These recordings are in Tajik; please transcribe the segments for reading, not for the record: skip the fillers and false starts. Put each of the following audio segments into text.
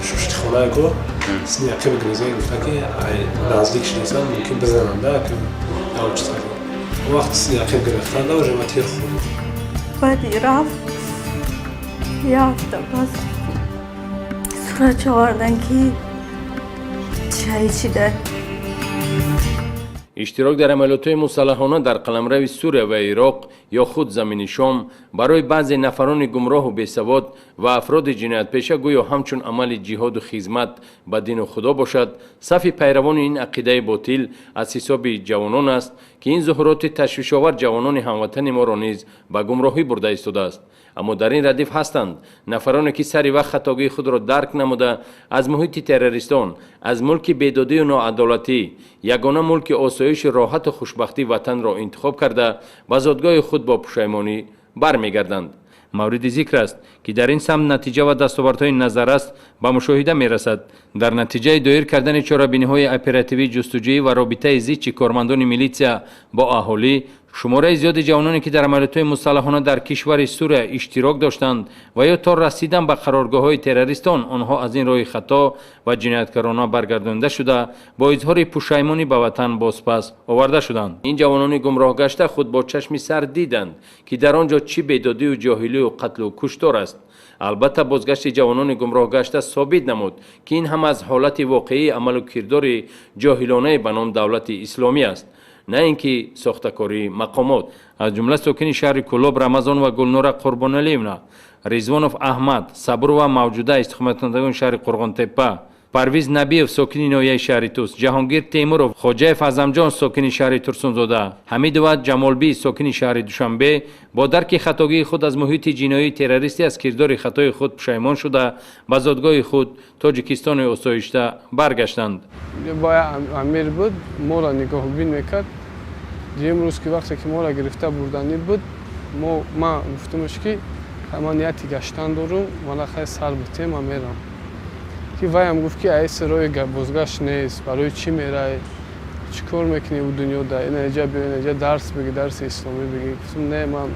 شوشت خونه کو سنی عقب گریزه گفته که نزدیکش نیستن ممکن بزنن ده که یا چیزی وقت سنی عقب گرفتن ده و جمع تیر خود بعدی رفت یافته باز صورت آوردن که چیده اشتراک در عملیات‌های مسلحانه در قلمرو سوریه و عراق یا خود زمین شام برای بعضی نفران گمراه و بی‌سواد و افراد جنایت پیشه گویا همچون عمل جهاد و خدمت به دین خدا باشد. صف پیروان این عقیده باطل از حساب جوانان است که این ظهورات تشویش‌آور جوانان هموطن ما را نیز به گمراهی برده ایستاده است. اما در این ردیف هستند نفرانی که سری وقت خطاگی خود را درک نموده از محیط تروریستان، از ملک بیدادی و ناعدالتی، یگانه ملک آسایش راحت و خوشبختی وطن را انتخاب کرده و زادگاه خود با پشیمانی برمیگردند. مورد ذکر است که در این سمت نتیجه و دستاوردهای نظر است به مشاهده می رسد. در نتیجه دایر کردن چاره‌بینی‌های اپراتیوی جستجویی و رابطه زیچ کارمندان میلیسیا با اهالی، شماره زیاد جوانانی که در عملیات‌های مسلحانه در کشور سوریه اشتراک داشتند و یا تا رسیدن به قرارگاه‌های تروریستان آنها از این راه خطا و جنایتکارانه برگردانده شده با اظهار پشیمانی به وطن بازپس آورده شدند. این جوانان گمراه گشته خود با چشم سر دیدند که در آنجا چی بیدادی و جاهلی و قتل و کشتار است. البته بازگشت جوانان گمراه گشته ثابت نمود که این هم از حالت واقعی عمل و کردار جاهلانه به نام دولت اسلامی است، نه اینکه ساختکاری مقامات. از جمله ساکن شهر کلاب رمضان و گلنور قربانعلیونا، رضوانوف احمد صبر و موجوده استخدام‌کنندگان شهر قرغان‌تپه، پرویز نبیف ساکن ناحیه شهر توس، جهانگیر تیمورов خوجاев اعظمجان ساکن شهر ترسونزاده، حمید و جمالبی ساکن شهر دوشنبه با درک خطاگی خود از محیط جنایی تروریستی از کردار خطای خود پشیمان شده به زادگاه خود تاجیکستان آسایشته برگشتند. با امیر بود ما را نگاه بین میکرد. امروز که وقتی که ما را گرفته بردنی بود ما گفتمش که من نیتی گشتن دارم ولی خیلی سر بتیم من میرم. که وای هم گفت که ایس روی بازگشت نیست، برای چی میره، چی کار میکنی او دنیا ده، اینجا بیا اینجا درس بگی، درس اسلامی بگی. گفتم نه من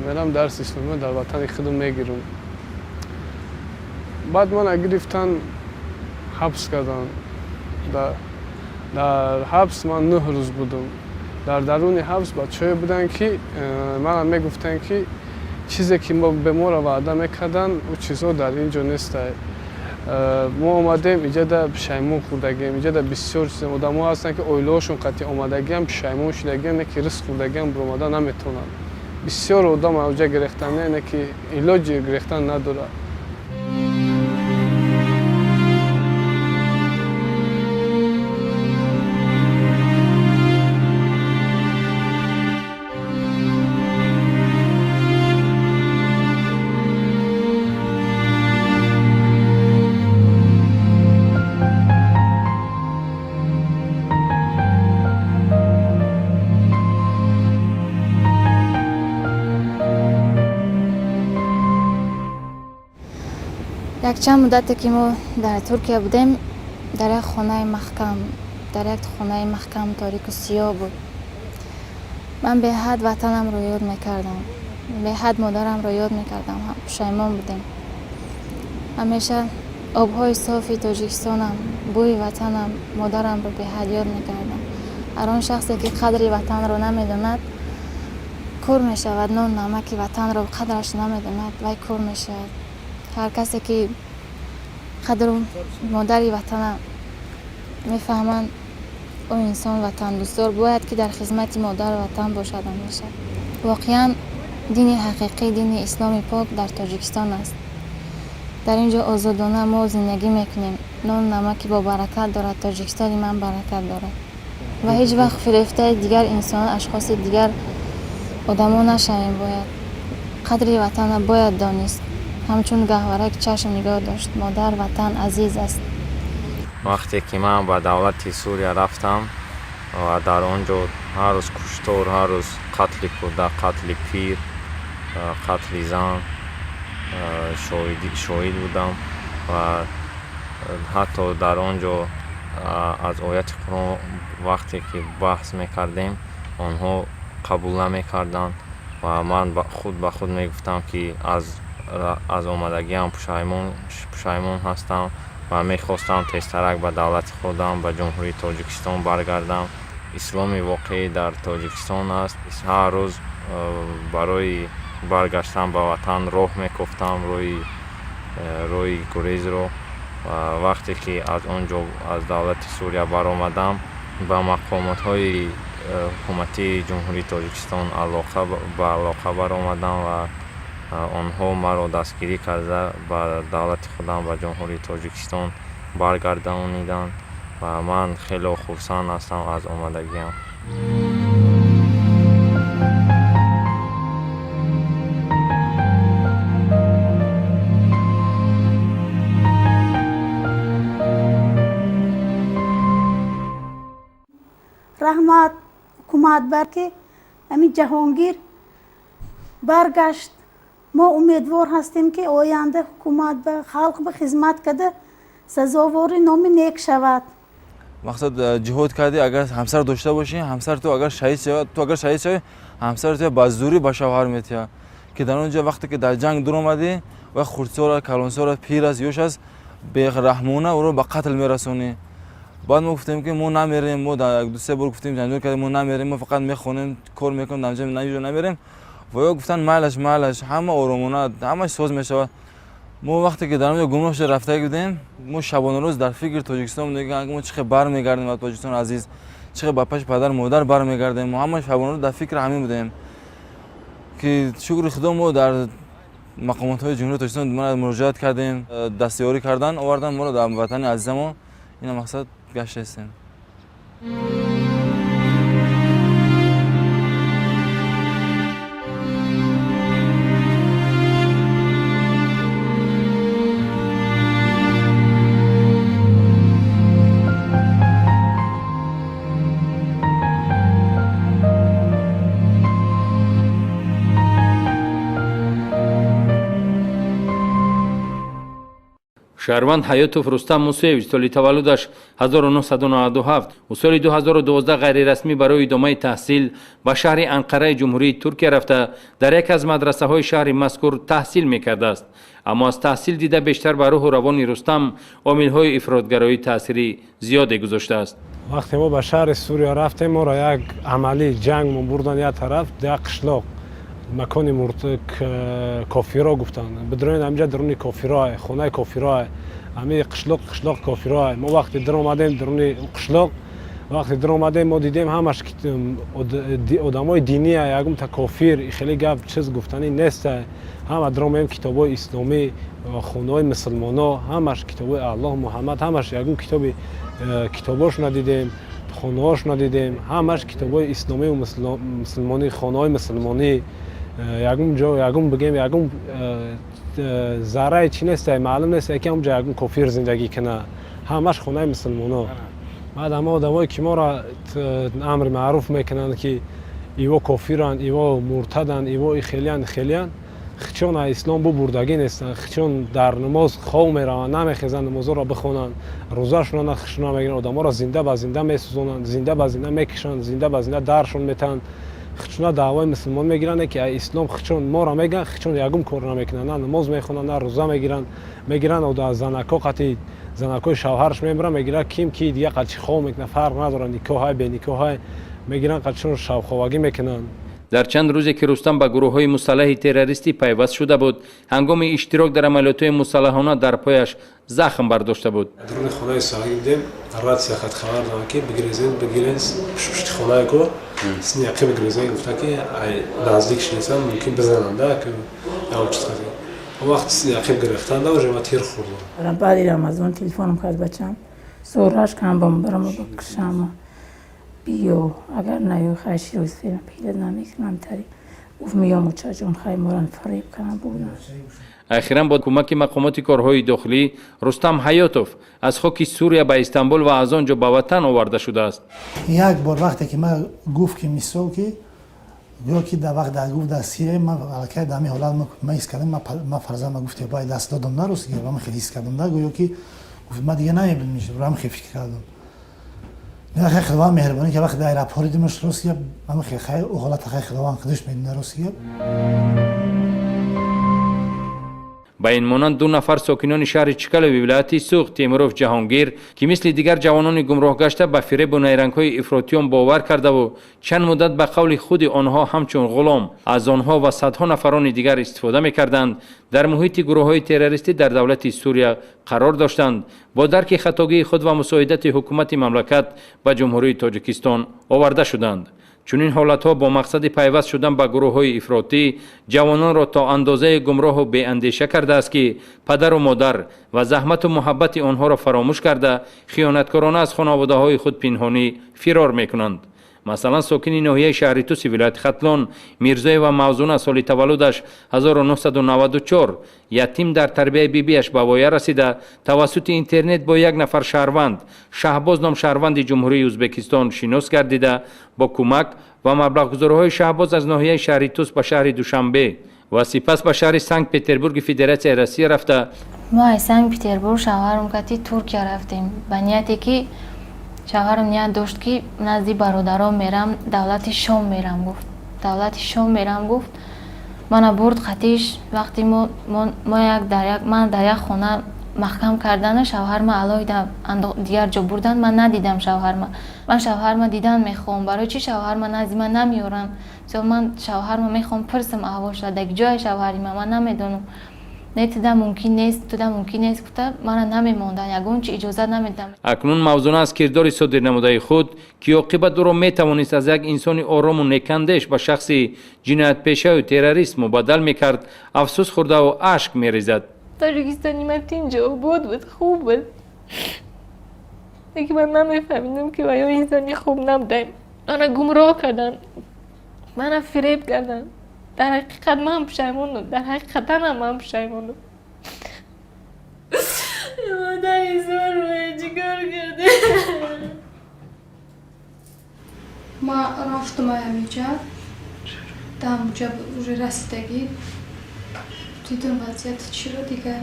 میرم درس اسلامی در وطن خودم میگیرم. بعد من گرفتن حبس کردن. در حبس من 9 روز بودم. در درون حبس بچه‌ای بودن که من میگفتن که چیزی که ما به ما را وعده میکردن او چیزا در اینجا نیست. ما اومدیم اینجا در پشیمون خوردگیم، اینجا در بسیار چیز آدم‌ها هستن که اویلاشون قطعی اومدگی هم پشیمون شدگیم، نه که رزق خوردگی هم برآمده نمیتونن. بسیار آدم اوجا گرفتن نه که علاج گرفتن نداره. یک چند مدتی که ما در ترکیه بودیم در یک خانه محکم تاریک و سیاه بود. من به حد وطنم رو یاد میکردم، به حد مادرم رو یاد میکردم. پشیمان بودیم. همیشه آبهای صافی تاجیکستانم، بوی وطنم، مادرم رو به حد یاد میکردم. هر آن شخصی که قدر وطن رو نمیداند کور میشود، نان نمک وطن رو قدرش نمیداند وای کور میشود. هر کسی که قدر مادری وطن میفهمند او انسان وطن دوستدار باید که در خدمت مادر وطن باشد همیشه. واقعا دین حقیقی دین اسلام پاک در تاجیکستان است. در اینجا آزادانه ما زندگی میکنیم. نان نمکی با برکت دارد. تاجیکستان من برکت دارد و هیچ وقت فریفته دیگر انسان اشخاص دیگر آدما نشویم. باید قدر وطن باید دانست. همچون گهوارک چشم نگاه داشت. مادر وطن عزیز است. وقتی که من به دولت سوریه رفتم و در آنجا هر روز کشتار، هر روز قتل کودک، قتل پیر، قتل زن شاهد بودم و حتی در آنجا از آیت قرآن وقتی که بحث میکردیم آنها قبول نمیکردند و من خود به خود میگفتم که از از آمدگیم پشیمون هستم و میخواستم تیزترک به دولت خودم به جمهوری تاجیکستان برگردم. اسلامی واقعی در تاجیکستان است. هر روز برای برگشتن به وطن راه میکفتم روی گریز رو. و وقتی که از اونجا از دولت سوریه برآمدم به مقامات های حکومتی جمهوری تاجیکستان علاقه برآمدم و آنها مرا دستگیری کرده به دولت خودم و جمهوری تاجیکستان برگردانیدند و من خیلی خرسند هستم از آمدگیم. رحمت حکومت برکه همین جهانگیر برگشت. ما امیدوار هستیم که آینده حکومت به خلق به خدمت کرده سزاوار نام نیک شود. مقصد جهاد کردی اگر همسر داشته باشی، همسر تو اگر شهید شود، تو اگر شهید شوی همسر تو بازدوری با شوهر میتیا که در اونجا وقتی که در جنگ دور اومدی و خردسال کلانسال پیر از یوش از به رحمونه او رو به قتل میرسونی. بعد ما گفتیم که ما نمیریم، ما دو سه بار گفتیم جنجال کردیم ما نمیریم، ما فقط میخونیم کار میکنیم نمیجا نمیریم و یا گفتن معلش همه آرامونه همه سوز میشود. ما وقتی که در اونجا گمراه شده رفته بودیم ما شبانه روز در فکر تاجیکستان بودیم که ما چقدر برمیگردیم از تاجیکستان عزیز، چقدر با پیش پدر مادر برمیگردیم. ما همه شبانه روز در فکر همین بودیم که شکر خدا ما در مقامات های جمهوری تاجیکستان مراجعت کردیم، دستیاری کردن آوردن ما رو در وطن عزیزمون. این مقصد گشت هستیم. شهروند حیاتوف رستم موسیویچ سال تولدش 1997 و سال 2012 غیر رسمی برای ادامه تحصیل به شهر انقره جمهوری ترکیه رفته در یک از مدرسه های شهر مذکور تحصیل میکرده است. اما از تحصیل دیده بیشتر بر روح و روان رستم عامل های افراطگرایی تأثیری زیادی گذاشته است. وقتی ما به شهر سوریه رفتیم ما را یک عملی جنگ ما بردن یک طرف یک قشلاق مکانی مرتک کافیرا گفتن بدرون همجا درونی کافیرا خونه کافیرا همه قشلاق کافیرا. ما وقتی در اومدیم درونی قشلاق وقتی در اومدیم ما دیدیم همش آدمای دینی یکم تا کافیر خیلی گپ چیز گفتنی نیست. همه در اومدیم کتابای اسلامی خونه‌های مسلمانا همش کتابای الله محمد همش یکم کتاباش ندیدیم خونه‌هاش ندیدیم همش کتابای اسلامی و مسلمانی خونه‌های مسلمانی یکم بگیم یکم ذره چی نیست معلوم نیست که اونجا یکم کافر زندگی کنه همش خونه مسلمانا. بعد همه آدمایی که ما را امر معروف میکنن که ایوا کافرن ایوا مرتدن ایوا خیلیان خچون اسلام بردگی نیستن، خچون در نماز خواب میروند نمیخیزن نماز را بخونن روزاشون را خشنا میگیرن آدما را زنده به زنده میسوزونن زنده به زنده میکشن زنده به زنده درشون میتن خچون دعوای مسلمان میگیرن که اسلام خچون ما را میگن خچون یگم کار نمیکنن نه نماز میخونن نه روزه میگیرن و در زنکا قتی زنکای شوهرش میبرن میگیرن کیم کی دیگه قچ خواب میکنه فرق نداره نکاح های به نکاح های میگیرن قچون شوخواگی میکنن. در چند روزی که رستم به گروه های مسلح تروریستی پیوست شده بود هنگام اشتراک در عملیات مسلحانه در پایش زخم برداشته بود. درون خانه ساحلی دیدم رات ساخت خبر دادن که بگیرنس پشت خانه کو سنیاقه بگیرنس گفته که نزدیک شدن ممکن بزنن ده که اول چیز کنه وقت سنیاقه گرفتن ده و جمع تیر خوردن. بعد رمضان تلفنم کرد بچم سوراش کم برم بکشم بیو اگر نیو خیلی روز فیلم پیدا نمیکنم تری گفت میام چه جون خیلی مورن فریب کنم بودم. اخیراً با کمک مقامات کارهای داخلی رستم حیاتوف از خاک سوریه به استانبول و از آنجا به وطن آورده شده است. یک بار وقتی که من گفت که میسو که گویا که در وقت در گفت در سیره من علاقه دمی حالت من ایست کردم من فرزند گفته باید دست دادم نه روسیه و من خیلی ایست کردم نه گویا که گفت من دیگه نمیبینم میشه رو هم خیلی فکر کردم. نه خیلی خداوند مهربانی که وقت دایر اپاری دیمش روسیه من خیلی او حالت خیلی خداوند خودش میدونه روسیه. با این مانند 2 نفر ساکنان شهر چکل و ولایت سوخ تیمروف جهانگیر که مثل دیگر جوانان گمراه گشته به فریب و نیرنگ‌های افراطیان باور کرده و چند مدت به قول خود آنها همچون غلام از آنها و صدها نفران دیگر استفاده می‌کردند، در محیط گروه‌های تروریستی در دولت سوریه قرار داشتند، با درک خطاگی خود و مساعدت حکومت مملکت به جمهوری تاجیکستان آورده شدند. چون این حالتها با مقصد پیوست شدن به گروه‌های افراطی جوانان را تا اندازه گمراه و بی‌اندیشه کرده است که پدر و مادر و زحمت و محبت آنها را فراموش کرده خیانتکارانه از خانواده‌های خود پنهانی فرار می‌کنند. مثلا ساکن ناحیه شهر توس ولایت ختلان میرزای و موزون سال تولدش 1994 یتیم در تربیه بیبیش به وایه رسیده توسط اینترنت با یک نفر شهروند شهباز نام شهروند جمهوری ازبکستان شناس گردیده با کمک و مبلغ گذاری‌های شهباز از ناحیه شهر توس به شهر دوشنبه و سپس به شهر سنت پترزبورگ فدراسیون روسیه رفته. ما از سنت پترزبورگ شوهرم کتی ترکیه رفتیم به نیتی که شوهرم نیت داشت که نزدیک برادرام میرم دولت شام میرم گفت. دولت شام میرم گفت. من برد خطیش وقتی من در یک خانه محکم کردن شوهرم علاوه دیگر جا بردن من ندیدم شوهرم. من شوهرم دیدن میخوام برای چی شوهرم نزدیک من نمیارن؟ من شوهرم میخوام پرسم احوالش در جای شوهرم من نمیدونم. نه تو ممکن نیست تو ممکن نیست گفته من نمیموندن یگون چی اجازه نمیدم. اکنون موضوع از کردار صادر نموده خود که عاقبت را میتوانست از یک انسان آرام و نیکندش به شخصی جنایت پیشه و تروریست مبادل میکرد افسوس خورده و اشک میریزد. تاجیکستانی من اینجا بود خوب بود. دیگه من نمیفهمیدم که آیا انسانی خوب نبودم. من گمراه کردن. من فریب کردن. در حقیقت من پشیمونم. در حقیقت من پشیمونم. مادر ایزار رو چیکار کرده؟ ما رفتم اینجا. در اونجا رسیدگی دیدم وضعیت چی رو دیگه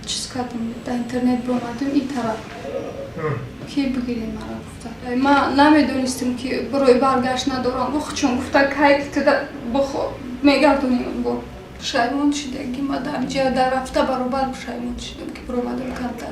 چیز کردم در اینترنت برآمدم این طرف کی بگیریم مرا گفتن ما نمیدونستیم که برای برگشت ندارم چون گفتن که تو بخو میگردونیم با پشیمون شدم که ما در اینجا در رفته برابر پشیمون شدم که برآمدم کمتر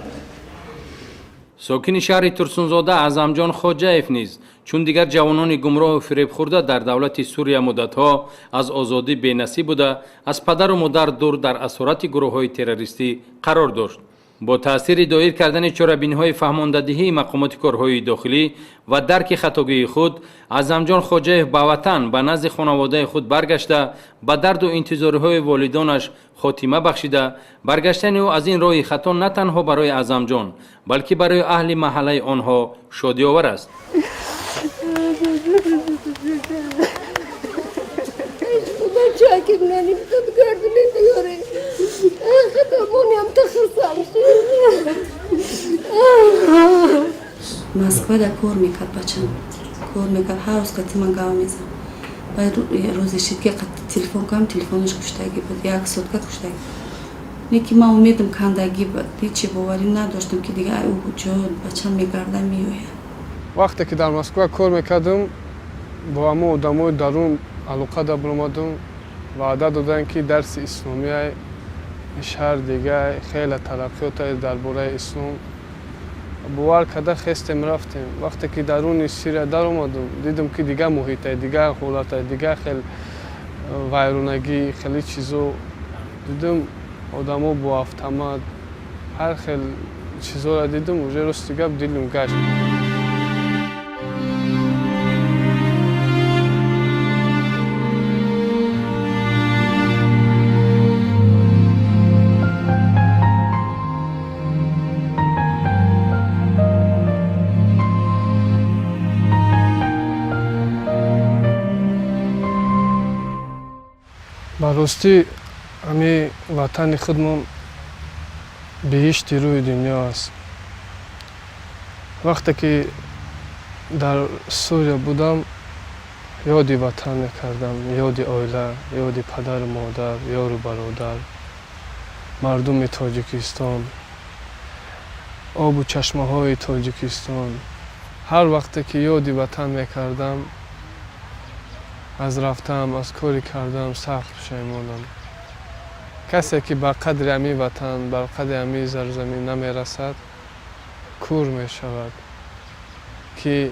ساکن شهر ترسونزاده اعظمجان خواجه‌اف نیز چون دیگر جوانان گمراه و فریب خورده در دولت سوریه مدتها از آزادی بی‌نصیب بوده از پدر و مادر دور در اسارت گروه‌های تروریستی قرار داشت. با تاثیر دایر کردن چاره‌بینی‌های فهماندهی مقامات کارهای داخلی و درک خطاگی خود اعظمجان خواجه‌اف به وطن به نزد خانواده خود برگشته به درد و انتظارهای والدانش خاتمه بخشیده. برگشتن او از این راه خطا نه تنها برای اعظمجان بلکه برای اهل محله آنها شادی آور است. Moskva da kor میکرد بچم کار میکرد هر روز قطعی من گاو میزم بعد روزی شد که تلفن کنم تلفنش کشتگی بود یک سوتکه کشتگی نیکی من امیدم کندگی بود هیچی باوری نداشتم که دیگه او وجود بچم میگرده میوید. وقتی که در مسکو کار میکردم با همه آدمای درون علاقه داشتم برآمدم وعده دادن که درس اسلامی شهر دیگه خیلی ترقیات درباره اسلام باور کرده خستم رفتیم. وقتی که درون سوریه در اومدم دیدم که دیگه محیط دیگه حالت دیگه خیلی ویرانگی خیلی چیزو دیدم آدمو با автомат هر خیلی چیزا را دیدم و راست گپ دلم گشت. راستی همین وطن خودمون بهشت روی دنیا است. وقتی که در سوریه بودم یاد وطن میکردم، یاد عائله، یاد پدر مادر، یار و برادر، مردم تاجیکستان، آب و چشمه های تاجیکستان. هر وقتی که یاد وطن میکردم از رفتم از کاری کردم سخت پشیمانم کسی که به قدر امی وطن به قدر امی زرزمین نمیرسد کور می شود که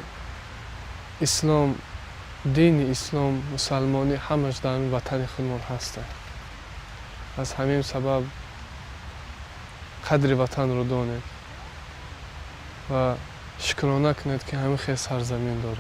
اسلام دین اسلام مسلمانی همش در این وطن خودمان هسته. از همین سبب قدر وطن رو دانید و شکرانه کنید که همین خیلی سرزمین داره.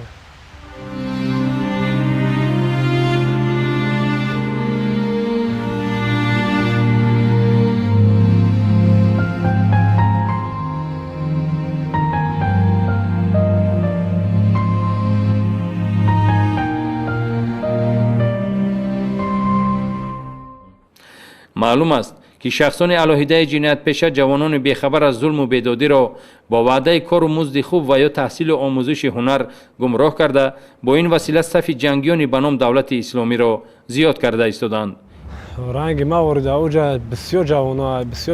معلوم است که شخصان علاهیده جنایت پیشه جوانان بیخبر از ظلم و بیدادی را با وعده کار و مزد خوب و یا تحصیل و آموزش هنر گمراه کرده با این وسیله صف جنگیان به نام دولت اسلامی را زیاد کرده ایستادند. رنگ ما وارد اوج بسیار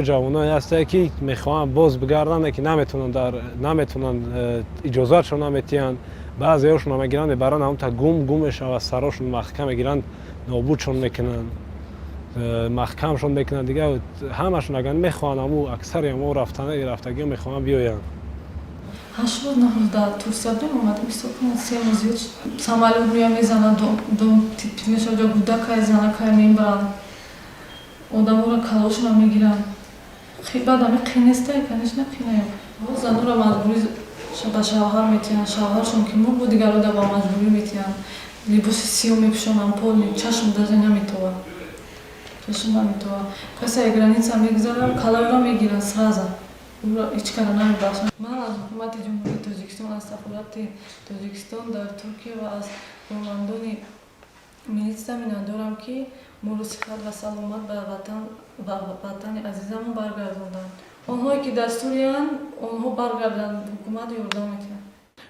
جوانایی هست که میخوان باز بگردن که نمیتونن اجازهشون نمیتین، بعضیاشون میگیرن میبرن اون تا گمش و سراشون محکم میگیرن نابودشون میکنن، محکمشون میکنن دیگه. همشون اگر میخوان امو اکثر امو رفتگی میخوان بیاین. هشت روز در ترکیه اومد میستوکن سه موزیک самолет میزنن دو تیپش اونجا گودکای زنه کای میبرن آدمو رو کلاشون میگیرن. خیلی بعد همه قینسته کنش نقینه زنو رو مجبوری به شوهر میتینن، شوهرشون که مور بود دیگر رو با مجبوری میتینن لباس سیاه میپوشونن، پول چشم دازه نمیتوه کسی گرانیسا میگذارن کلاوی رو میگیرن سرازه هیچ کار نمیباشن. من از حکومت جمهوری تاجیکستان از سفارت تاجیکستان در ترکیه و از نمایندگان ملیت زمینه دارم که ما رو صحت و سلامت به وطن عزیزمون برگردوندن. آنهایی که دستوریان آنها برگردن حکومت یردان میتونن.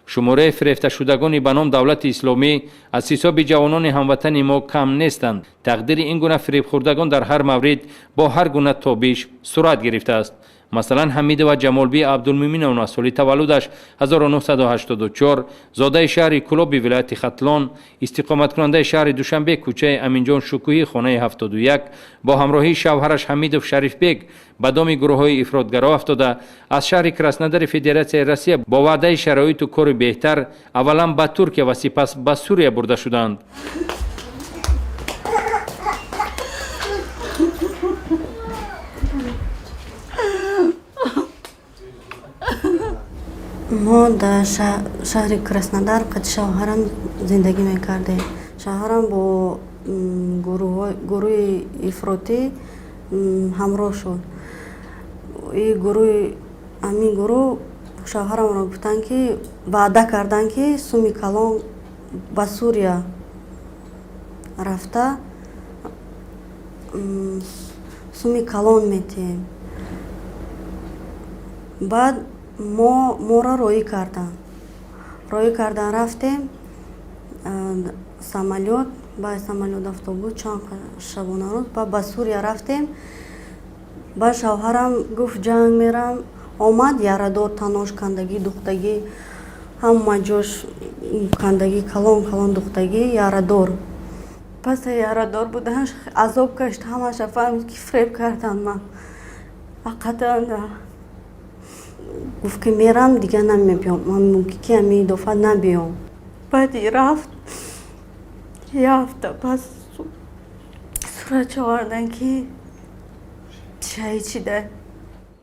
شماره فریفته شدگان به نام دولت اسلامی از حساب جوانان هموطن ما کم نیستند. تقدیر این گونه فریب خوردگان در هر مورد با هر گونه تابش صورت گرفته است. مثلا حمید و جمالبی عبدالمومن اوناسولی تولدش 1984 زاده شهر کلوبی ولایت ختلان استقامت کننده شهر دوشنبه کوچه امینجان شکوهی خانه 71 با همراهی شوهرش حمید شریف بیگ به دام گروه های افراطگرا افتاده از شهر کراسنودر فدراسیون روسیه با وعده شرایط و کار بهتر اولا به ترکیه و سپس به سوریه برده شدند. ما در شهر کراسنودر قد شوهرم زندگی میکرده. شوهرم با گروه افراطی همراه شد. این گروه شوهرم را گفتن که وعده کردن که سومی کلان به سوریه رفته سومی کلان میتیم. بعد ما را روی کردن رفتیم سامالیوت با سامالیوت اتوبوس چند شبانه روز با سوریه رفتیم. با شوهرم گفت جنگ میرم آمد یارادور تناش کندگی دختگی همه جوش کندگی کلان دختگی یارادور. پس یارادور بودنش عذاب کشت همش فهمید که فریب کردن من فقط گفت که میرم دیگه نمیبیام من ممکنه که همی دفعه نبیام. بعدی رفت یه هفته پس صورت آوردن که شهید شده.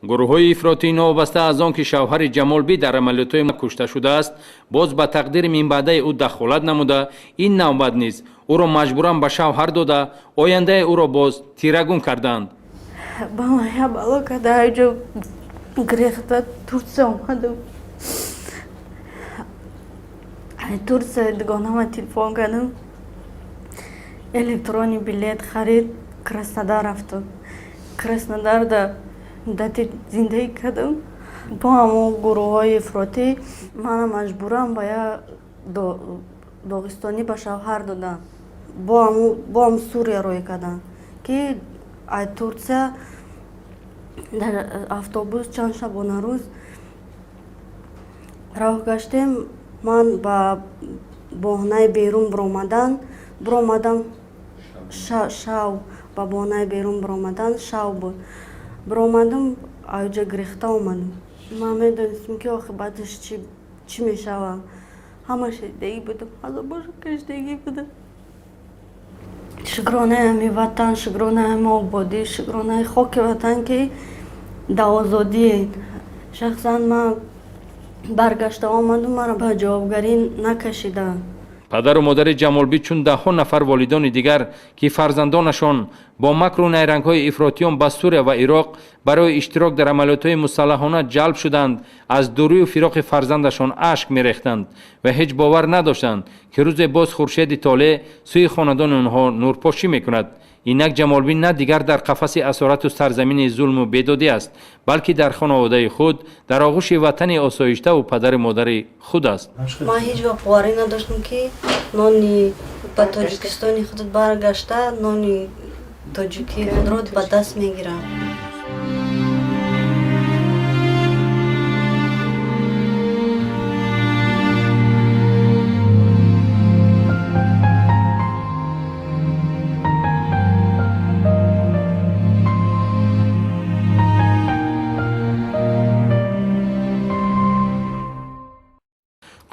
گروه های افراطی نوابسته از آن که شوهر جمالبی در عملیات کشته شده است باز به تقدیر من بعده او دخالت نموده این نوبت نیز او را مجبورا به شوهر داده آینده او را باز تیرگون کردند. با ما یه بالا که در جو گریخته ترسه اومده ترسه دگانه من تلفن کردم الکترونی بلیت خرید کراسنودر رفتم. کراسنودر در زندگی کردم با همون گروه های افراطی. من مجبورم باید داغستانی به شوهر دادم با هم سوریه روی کردن که از ترکیه در اتوبوس چند شبانه روز راه گشتیم. من با بهانه بیرون برآمدم شو ба бонаи берун биромадан шав буд. Биромадам аҷа гирифта омадам. Ман медонистам ки оқибаташ чӣ мешавад. Ҳама шидагӣ будам, азобашу каштагӣ будам. Шукронаи ҳами ватан, шукронаи ҳами ободӣ, шукронаи хоки ватан ки да озодиед. Шахсан ман баргашта омаду маро ба ҷавобгарӣ накашиданд. падару модари ҷамолбӣ чун даҳҳо нафар волидони дигар ки фарзандонашон бо макру найрангҳои ифротиён ба Сурия ва Ироқ барои иштирок дар амалиётҳои мусаллаҳона ҷалб шуданд, аз дурию фироқи фарзандашон ашк мерехтанд ва ҳеҷ бовар надоштанд ки рӯзе боз хуршеди толеъ сӯи хонадони онҳо нурпошӣ мекунад. инак ҷамолбӣ на дигар дар қафаси асорату сарзамини зулму бедодӣ аст, балки дар хонаводаи худ, дар оғӯши ватани осоиштаву падару модари худ аст. Ман ҳеҷ вақт боварӣ надоштам ки нони ба Тоҷикистони худ баргашта нони тоҷикии худро ба даст мегирам.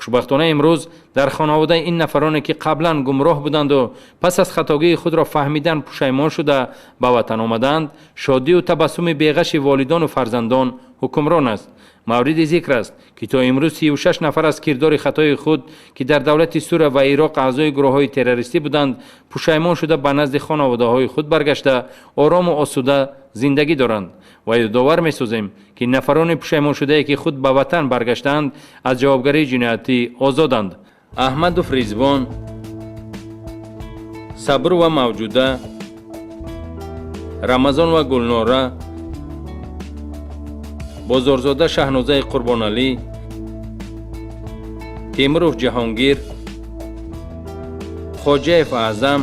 хушбахтона имрӯз дар хонаводаи ин нафароне ки қаблан гумроҳ буданду пас аз хатогии худро фаҳмидан пушаймон шуда ба ватан омаданд, шодию табассуми беғаши волидону фарзандон ҳукмрон аст. мавриди зикр аст ки то имрӯз 36 нафар аз кирдори хатои худ ки дар давлати Сурия ва Ироқ аъзои гурӯҳҳои террористӣ буданд, пушаймон шуда ба назди хонаводаҳои худ баргашта орому осуда зиндагӣ доранд. ва ёдовар месозем ки нафарони пушаймоншудае ки худ ба ватан баргаштаанд аз ҷавобгарии ҷиноятӣ озоданд. Аҳмадов Ризвон, Сабр ва Мавҷуда, Рамазон ва Гулнора, Бозорзода Шаҳнозаи Қурбоналӣ, Темуров Ҷаҳонгир, Хоҷаев Аъзам,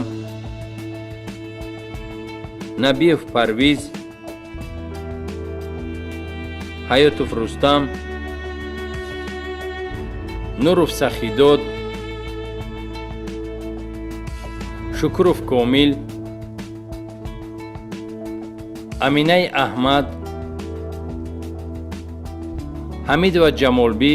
Набиев Парвиз, Ҳаётов Рустам, Нуров Сахидод, Шукуров Комил, Аминаи Аҳмад, Ҳамидова Ҷамолбӣ,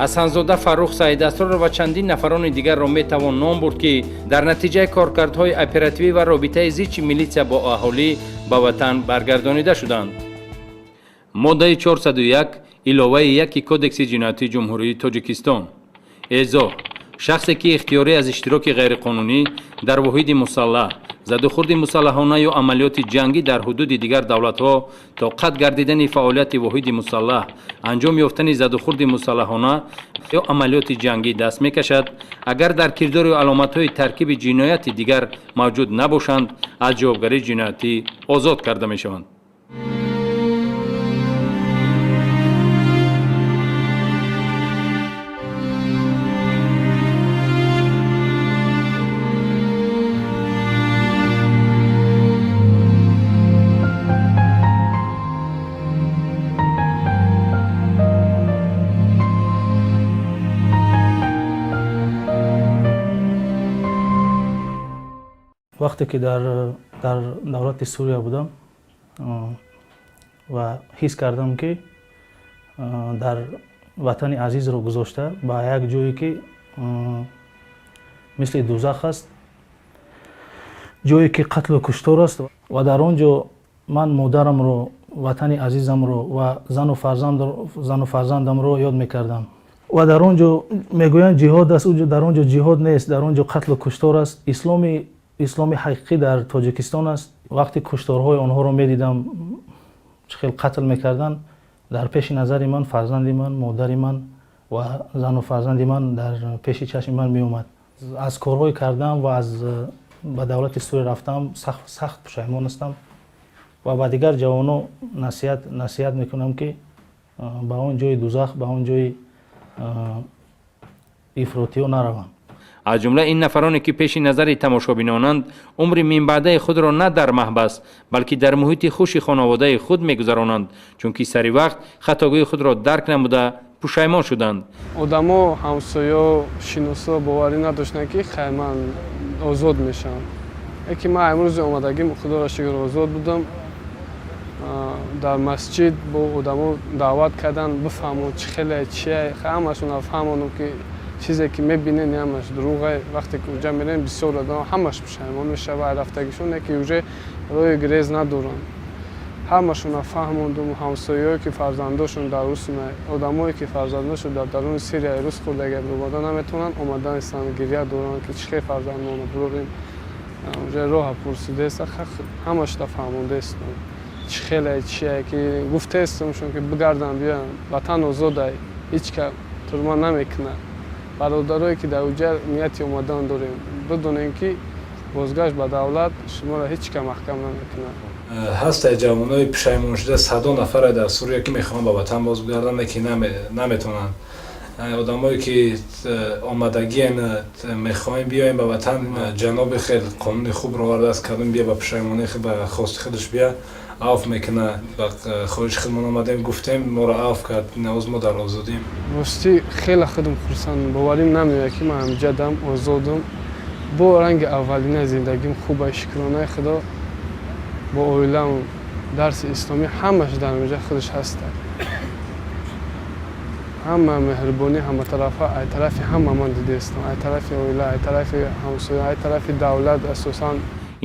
ҳасанзода Фаррух Саидасрор ва чандин нафарони дигарро метавон ном бурд ки дар натиҷаи коркардҳои оперативӣ ва робитаи зичи милитсия бо аҳолӣ ба ватан баргардонида шуданд. моддаи 401 иловаи 1 кодекси ҷиноятии ҷумҳурии Тоҷикистон. эъзо: шахсе ки ихтиёрӣ аз иштироки ғайриқонунӣ дар воҳиди мусаллаҳ, задухурди мусаллаҳона ё амалиёти ҷангӣ дар ҳудуди дигар давлатҳо то қатъ гардидани фаъолияти воҳиди мусаллаҳ, анҷом ёфтани задухурди мусаллаҳона ё амалиёти ҷангӣ даст мекашад, агар дар кирдору аломатҳои таркиби ҷинояти дигар мавҷуд набошанд, аз ҷавобгарии ҷиноятӣ озод карда мешаванд. вақте ки дар давлати Сурия будам ва ҳис кардам ки дар ватани азизро гузошта ба як ҷое ки мисли дузах аст, ҷое ки қатлу куштор аст ва дар он ҷо ман модарамро, ватани азизамро ва зану фарзандамро ёд мекардам. ва дар он ҷо мегӯянд ҷиҳод аст, дар он ҷо ҷиҳод нест, дар он ҷо қатлу куштор аст. исломи ҳақиқӣ дар Тоҷикистон аст. вақте кушторҳои онҳоро медидам, чӣ хел қатл мекарданд, дар пеши назари ман фарзанди ман, модари ман ва зану фарзанди ман дар пеши чашми ман меомад. аз корҳои кардам ва аз ба давлати Сурия рафтам сахт пушаймон ҳастам ва ба дигар ҷавоно насиҳат мекунам ки ба он ҷои дузах, ба он ҷои ифротиё нараванд. аз ҷумла ин нафароне ки пеши назари тамошобинонанд, умри минбаъдаи худро на дар маҳбас, балки дар муҳити хуши хонаводаи худ мегузаронанд, чунки сари вақт хатогии худро дарк намуда пушаймон шуданд. одамо ҳамсоё шиносо боварӣ надоштанд ки хай ман озод мешавам. Яке ман амрӯзи омадагим худоро шукр озод будам. Дар масҷид бо одамо даъват кардан бифаҳмо чӣ хеле чие ҳамашон фаҳмонам ки чизе ки мебинен ҳамаш дурӯғе. Вақте ки уҷа мерем бисёр одам ҳамаш пушаймон мешавад рафтагишон ки уже роҳи гирез надоранд. ҳамашона фаҳмондум ҳамсояҳое ки фарзандошон дар русмай одамое ки фарзандошон дар даруни Сирия рус хӯрдаги бирбода наметавонанд омадан истанд гирья доранд ки чӣ хел фарзандона бурорем уже роҳа пурсидаест ҳамашона фаҳмондаистам чӣ хеле чие ки гуфтаистамшон ки бигардан биёян ватан озодай ҳеҷ ка турма намекунад. бародарое ки дар уҷа нияти омадан дорем бидонем ки бозгашт ба давлат шуморо ҳеҷ ка маҳкам намекунад. ҳастаи ҷавонои пушаймоншуда садо нафаре дар Сурия ки мехоҳанд ба ватан бозгарданд ки наметавонанд. одамое ки омадагиен мехоҳем биёем ба ватан ҷаноби хел қонуни хубро вардаст кардем бия ба пушаймони ба хости худаш бия аф мекуна ба хоҳиши худмон омадем гуфтем моро аф кард наоз мо дар озодием. ростӣ хеле худам хурсандам боварим намеояд ки ман ҳамҷадам озодам бо ранги аввалинаи зиндагим хубаи шукронаи худо бо оилам дарси исломӣ ҳамаш дар инҷа худаш ҳаста. ҳама меҳрубонӣ ҳаматарафа ай тарафи ҳама ман дидаистам ай тарафи оила ай тарафи ҳамсоя ай тарафи давлат асосан.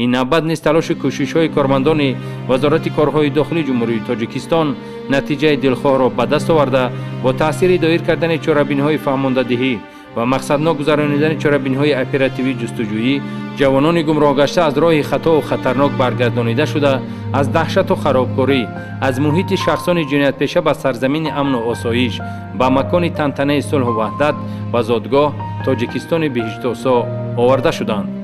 ин навбат низ талоши кӯшишҳои кормандони вазорати корҳои дохилии ҷумҳурии тоҷикистон натиҷаи дилхоҳро ба даст оварда бо таъсири доир кардани чорабиниҳои фаҳмондадиҳӣ ва мақсаднок гузаронидани чорабиниҳои оперативии ҷустуҷӯӣ ҷавонони гумроҳгашта аз роҳи хатову хатарнок баргардонида шуда аз даҳшату харобкорӣ аз муҳити шахсони ҷиноятпеша ба сарзамини амну осоиш ба макони тантанаи сулҳу ваҳдат ва зодгоҳ тоҷикистони биҳиштосо оварда шуданд.